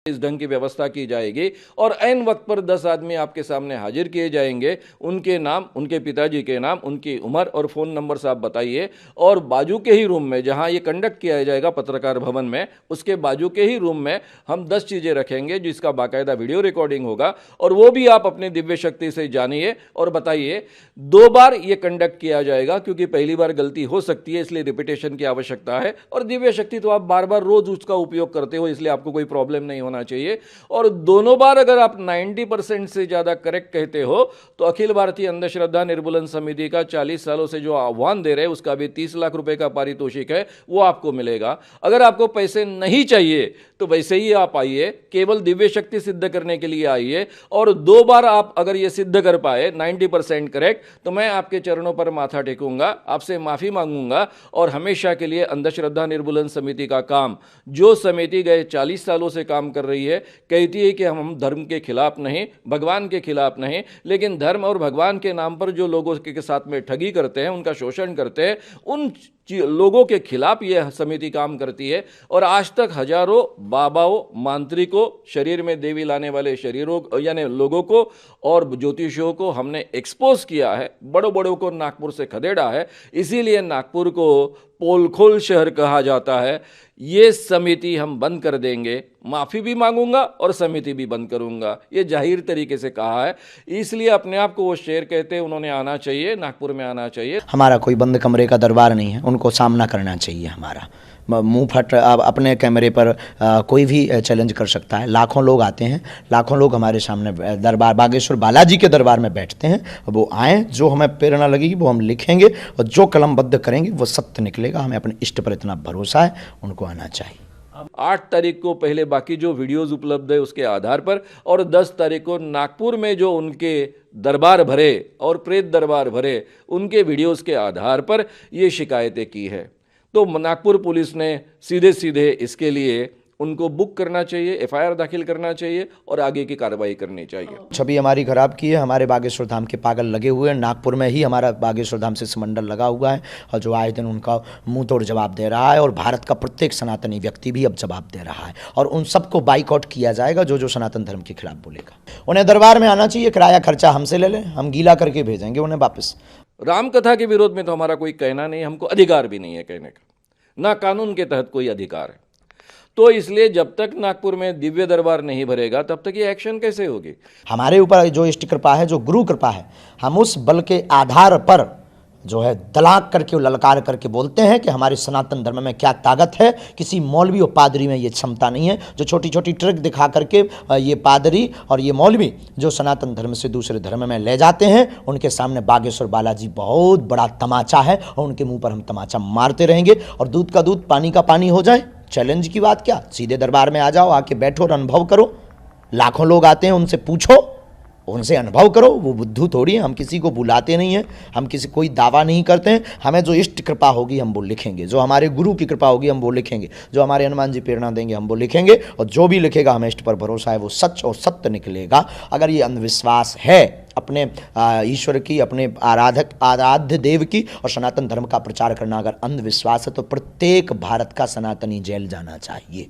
इस ढंग की व्यवस्था की जाएगी और ऐन वक्त पर 10 आदमी आपके सामने हाजिर किए जाएंगे। उनके नाम, उनके पिताजी के नाम, उनकी उम्र और फ़ोन नंबर साहब बताइए। और बाजू के ही रूम में जहां ये कंडक्ट किया जाएगा पत्रकार भवन में, उसके बाजू के ही रूम में हम 10 चीज़ें रखेंगे जिसका बाकायदा वीडियो रिकॉर्डिंग होगा और वो भी आप अपनी दिव्य शक्ति से जानिए और बताइए। 2 बार ये कंडक्ट किया जाएगा क्योंकि पहली बार गलती हो सकती है, इसलिए रिपीटेशन की आवश्यकता है। और दिव्य शक्ति तो आप बार बार रोज उसका उपयोग करते हो, इसलिए आपको कोई प्रॉब्लम नहीं होना चाहिए। और दोनों बार अगर आप 90% से ज्यादा करेक्ट कहते हो तो अखिल भारतीय अंधश्रद्धा निर्मूलन समिति का 40 सालों से जो आह्वान दे रहे हैं उसका भी 30 लाख रुपए का पारितोषिक है, वो आपको मिलेगा। अगर आपको पैसे नहीं चाहिए तो वैसे ही आप आइए, केवल दिव्य शक्ति सिद्ध करने के लिए आइए। और 2 बार आप अगर ये सिद्ध कर पाए 90% करेक्ट, तो मैं आपके चरणों पर माथा टेकूंगा, आपसे माफी मांगूंगा और हमेशा के लिए अंधश्रद्धा निर्मूलन समिति का काम, जो समिति गए 40 सालों से काम कर रही है, कहती है कि हम धर्म के खिलाफ नहीं, भगवान के खिलाफ नहीं, लेकिन धर्म और भगवान के नाम पर जो लोगों के साथ में ठगी करते हैं, उनका शोषण करते हैं, उन लोगों के खिलाफ यह समिति काम करती है। और आज तक हजारों बाबाओं, मांत्रिकों, शरीर में देवी लाने वाले शरीरों यानी लोगों को और ज्योतिषियों को हमने एक्सपोज किया है, बड़ों बड़ों को नागपुर से खदेड़ा है। इसीलिए नागपुर को पोलखोल शहर कहा जाता है। ये समिति हम बंद कर देंगे, माफ़ी भी मांगूंगा और समिति भी बंद करूंगा, ये जाहिर तरीके से कहा है। इसलिए अपने आप को वो शेर कहते हैं, उन्होंने आना चाहिए, नागपुर में आना चाहिए। हमारा कोई बंद कमरे का दरबार नहीं है, उनको सामना करना चाहिए। हमारा मुंह फट अपने कैमरे पर कोई भी चैलेंज कर सकता है। लाखों लोग आते हैं, लाखों लोग हमारे सामने दरबार बागेश्वर बालाजी के दरबार में बैठते हैं। वो आएँ, जो हमें प्रेरणा लगेगी वो हम लिखेंगे और जो कलमबद्ध करेंगे वो सत्य निकलेगा। हमें अपने इष्ट पर इतना भरोसा है, उनको आना चाहिए। 8 तारीख को पहले बाकी जो वीडियोस उपलब्ध है उसके आधार पर, और 10 तारीख को नागपुर में जो उनके दरबार भरे और प्रेत दरबार भरे, उनके वीडियोस के आधार पर ये शिकायतें की है। तो नागपुर पुलिस ने सीधे सीधे इसके लिए उनको बुक करना चाहिए, एफआईआर दाखिल करना चाहिए और आगे की कार्रवाई करनी चाहिए। छवि हमारी खराब की है। हमारे बागेश्वर धाम के पागल लगे हुए हैं। नागपुर में ही हमारा बागेश्वर धाम से समंडल लगा हुआ है और जो आए दिन उनका मुंह तोड़ जवाब दे रहा है। और भारत का प्रत्येक सनातनी व्यक्ति भी अब जवाब दे रहा है और उन सबको बाइकआउट किया जाएगा जो जो सनातन धर्म के खिलाफ बोलेगा। उन्हें दरबार में आना चाहिए, किराया खर्चा हमसे ले लें, हम गीला करके भेजेंगे उन्हें वापस। रामकथा के विरोध में तो हमारा कोई कहना नहीं, हमको अधिकार भी नहीं है कहने का, ना कानून के तहत कोई अधिकार है। तो इसलिए जब तक नागपुर में दिव्य दरबार नहीं भरेगा तब तक ये एक्शन कैसे होगी। हमारे ऊपर जो इष्ट कृपा है, जो गुरु कृपा है, हम उस बल के आधार पर जो है दलाक करके ललकार करके बोलते हैं कि हमारे सनातन धर्म में क्या ताकत है। किसी मौलवी और पादरी में ये क्षमता नहीं है। जो छोटी छोटी ट्रिक दिखा करके ये पादरी और ये मौलवी जो सनातन धर्म से दूसरे धर्म में ले जाते हैं, उनके सामने बागेश्वर बालाजी बहुत बड़ा तमाचा है और उनके मुंह पर हम तमाचा मारते रहेंगे। और दूध का दूध पानी का पानी हो जाए, चैलेंज की बात क्या। सीधे दरबार में आ जाओ, आके बैठो और अनुभव करो। लाखों लोग आते हैं, उनसे पूछो, उनसे अनुभव करो। वो बुद्धू थोड़ी है, हम किसी को बुलाते नहीं हैं, हम किसी कोई दावा नहीं करते हैं। हमें जो इष्ट कृपा होगी हम वो लिखेंगे, जो हमारे गुरु की कृपा होगी हम वो लिखेंगे, जो हमारे हनुमान जी प्रेरणा देंगे हम वो लिखेंगे। और जो भी लिखेगा हमें इष्ट पर भरोसा है वो सच और सत्य निकलेगा। अगर ये अंधविश्वास है अपने ईश्वर की, अपने आराध्य देव की और सनातन धर्म का प्रचार करना अगर अंधविश्वास है तो प्रत्येक भारत का सनातनी जेल जाना चाहिए,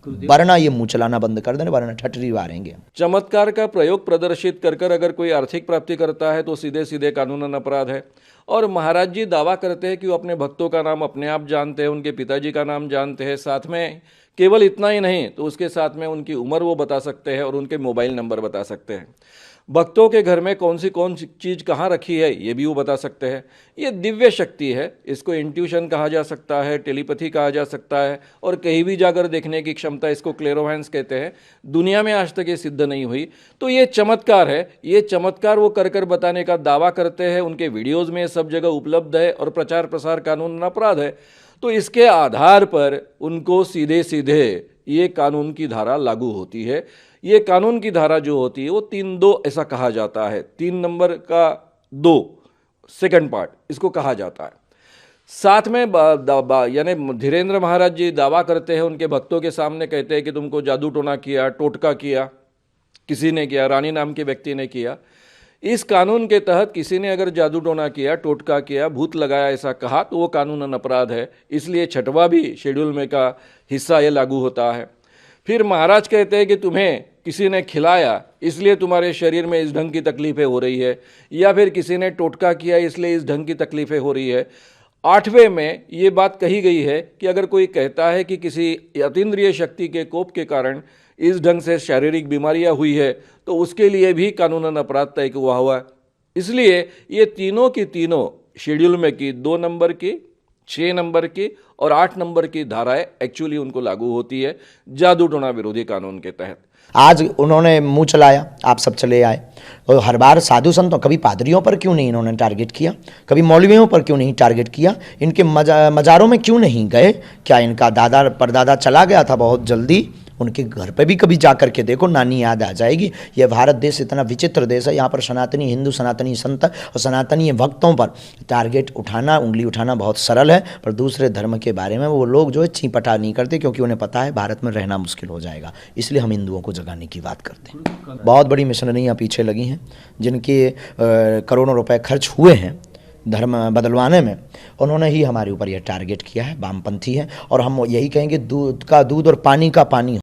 वरना ये मुंह चलाना बंद कर देना, वरना ठटरी मारेंगे। चमत्कार का प्रयोग प्रदर्शित कर कर अगर कोई आर्थिक प्राप्ति करता है तो सीधे सीधे कानूनन अपराध है। और महाराज जी दावा करते हैं कि वो अपने भक्तों का नाम अपने आप जानते हैं, उनके पिताजी का नाम जानते हैं, साथ में केवल इतना ही नहीं तो उसके साथ में उनकी उम्र वो बता सकते हैं और उनके मोबाइल नंबर बता सकते हैं। भक्तों के घर में कौन सी चीज़ कहाँ रखी है ये भी वो बता सकते हैं। ये दिव्य शक्ति है, इसको इंट्यूशन कहा जा सकता है, टेलीपैथी कहा जा सकता है, और कहीं भी जाकर देखने की क्षमता, इसको क्लेरोवेंस कहते हैं। दुनिया में आज तक ये सिद्ध नहीं हुई। तो ये चमत्कार है, ये चमत्कार वो कर कर बताने का दावा करते हैं। उनके वीडियोज़ में सब जगह उपलब्ध है और प्रचार प्रसार कानून अपराध है। तो इसके आधार पर उनको सीधे सीधे ये कानून की धारा लागू होती है। ये कानून की धारा जो होती है वो 3(2) ऐसा कहा जाता है, 3 नंबर का 2 सेकंड पार्ट इसको कहा जाता है। साथ में यानी धीरेन्द्र महाराज जी दावा करते हैं, उनके भक्तों के सामने कहते हैं कि तुमको जादू टोना किया, टोटका किया, किसी ने किया, रानी नाम के व्यक्ति ने किया। इस कानून के तहत किसी ने अगर जादू टोना किया, टोटका किया, भूत लगाया ऐसा कहा तो वो कानूनन अपराध है। इसलिए 6वां भी शेड्यूल में का हिस्सा ये लागू होता है। फिर महाराज कहते हैं कि तुम्हें किसी ने खिलाया इसलिए तुम्हारे शरीर में इस ढंग की तकलीफें हो रही है, या फिर किसी ने टोटका किया इसलिए इस ढंग की तकलीफें हो रही है। 8वें में ये बात कही गई है कि अगर कोई कहता है कि किसी अतीन्द्रिय शक्ति के कोप के कारण इस ढंग से शारीरिक बीमारियां हुई है तो उसके लिए भी कानूनन अपराध तय हुआ हुआ है। इसलिए ये तीनों की तीनों शेड्यूल में की 2 नंबर की, 6 नंबर की और 8 नंबर की धाराएं एक्चुअली उनको लागू होती है जादू टोना विरोधी कानून के तहत। आज उन्होंने मुंह चलाया, आप सब चले आए, और हर बार साधु संतों, कभी पादरियों पर क्यों नहीं इन्होंने टारगेट किया, कभी मौलवियों पर क्यों नहीं टारगेट किया, इनके मज़ारों में क्यों नहीं गए? क्या इनका दादा परदादा चला गया था बहुत जल्दी? उनके घर पे भी कभी जा कर के देखो, नानी याद आ जाएगी। यह भारत देश इतना विचित्र देश है, यहाँ पर सनातनी हिंदू, सनातनी संत और सनातनी भक्तों पर टारगेट उठाना, उंगली उठाना बहुत सरल है, पर दूसरे धर्म के बारे में वो लोग जो है चीपटा नहीं करते, क्योंकि उन्हें पता है भारत में रहना मुश्किल हो जाएगा। इसलिए हम हिंदुओं को जगाने की बात करते हैं। बहुत बड़ी मिशनरियाँ पीछे लगी हैं, जिनके करोड़ों रुपए खर्च हुए हैं धर्म बदलवाने में, उन्होंने ही हमारे ऊपर यह टारगेट किया है। वामपंथी है, और हम यही कहेंगे दूध का दूध और पानी का पानी